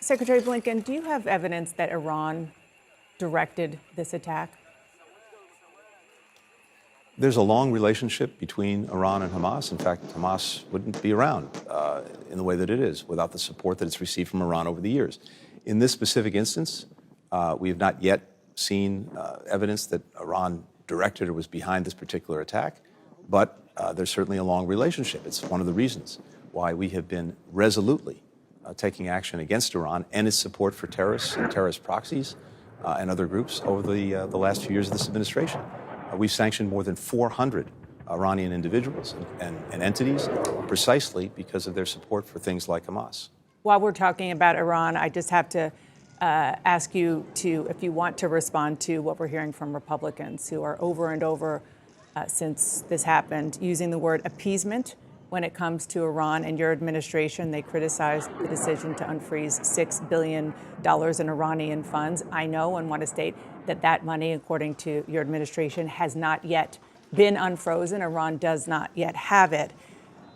Secretary Blinken, do you have evidence that Iran directed this attack? There's a long relationship between Iran and Hamas. In fact, Hamas wouldn't be around in the way that it is without the support that it's received from Iran over the years. In this specific instance, we have not yet seen evidence that Iran directed or was behind this particular attack, but there's certainly a long relationship. It's one of the reasons why we have been resolutely taking action against Iran and its support for terrorists and terrorist proxies and other groups over the last few years of this administration. We've sanctioned more than 400 Iranian individuals and entities precisely because of their support for things like Hamas. While we're talking about Iran, I just have to ask you to, if you want to respond to what we're hearing from Republicans who are over and over since this happened, using the word appeasement when it comes to Iran and your administration. They criticized the decision to unfreeze $6 billion in Iranian funds. I know and want to state that that money, according to your administration, has not yet been unfrozen. Iran does not yet have it.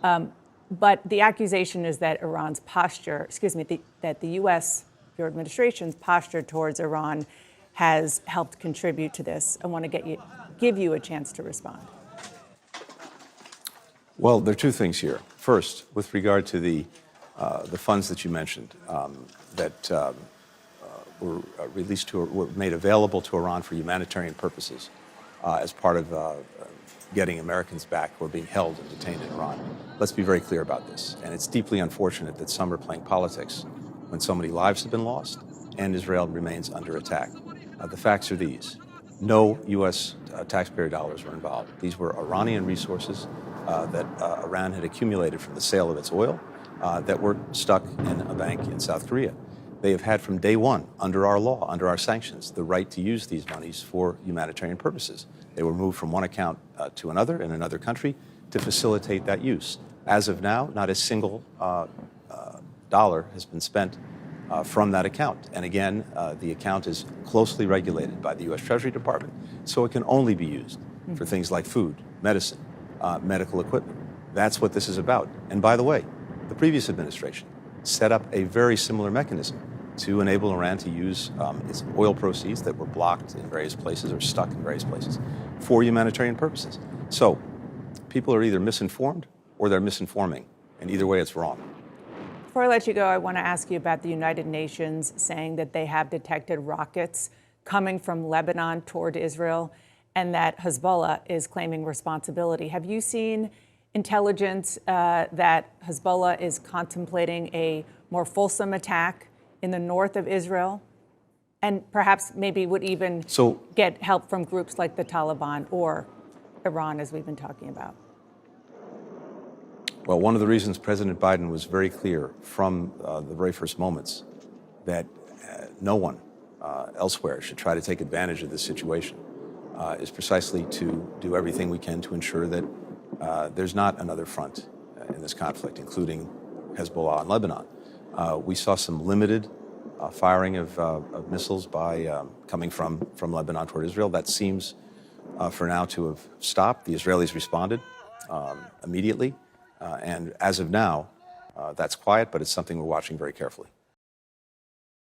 But the accusation is that Iran's posture, that the U.S., your administration's posture towards Iran has helped contribute to this. I want to give you a chance to respond. Well, there are two things here. First, with regard to the funds that you mentioned that were released were made available to Iran for humanitarian purposes as part of getting Americans back who are being held and detained in Iran. Let's be very clear about this. And it's deeply unfortunate that some are playing politics when so many lives have been lost and Israel remains under attack. The facts are these. No U.S. Taxpayer dollars were involved. These were Iranian resources that Iran had accumulated from the sale of its oil that were stuck in a bank in South Korea. They have had from day one, under our law, under our sanctions, the right to use these monies for humanitarian purposes. They were moved from one account to another in another country to facilitate that use. As of now, not a single dollar has been spent from that account. And again, the account is closely regulated by the U.S. Treasury Department, so it can only be used for things like food, medicine, medical equipment. That's what this is about. And by the way, the previous administration set up a very similar mechanism to enable Iran to use its oil proceeds that were blocked in various places or stuck in various places for humanitarian purposes. So people are either misinformed or they're misinforming, and either way it's wrong. Before I let you go, I want to ask you about the United Nations saying that they have detected rockets coming from Lebanon toward Israel and that Hezbollah is claiming responsibility. Have you seen intelligence that Hezbollah is contemplating a more fulsome attack in the north of Israel and perhaps maybe would even get help from groups like the Taliban or Iran, as we've been talking about? Well, one of the reasons President Biden was very clear from the very first moments that no one elsewhere should try to take advantage of this situation is precisely to do everything we can to ensure that there's not another front in this conflict, including Hezbollah in Lebanon. We saw some limited firing of missiles coming from Lebanon toward Israel. That seems for now to have stopped. The Israelis responded immediately. And as of now, that's quiet, but it's something we're watching very carefully.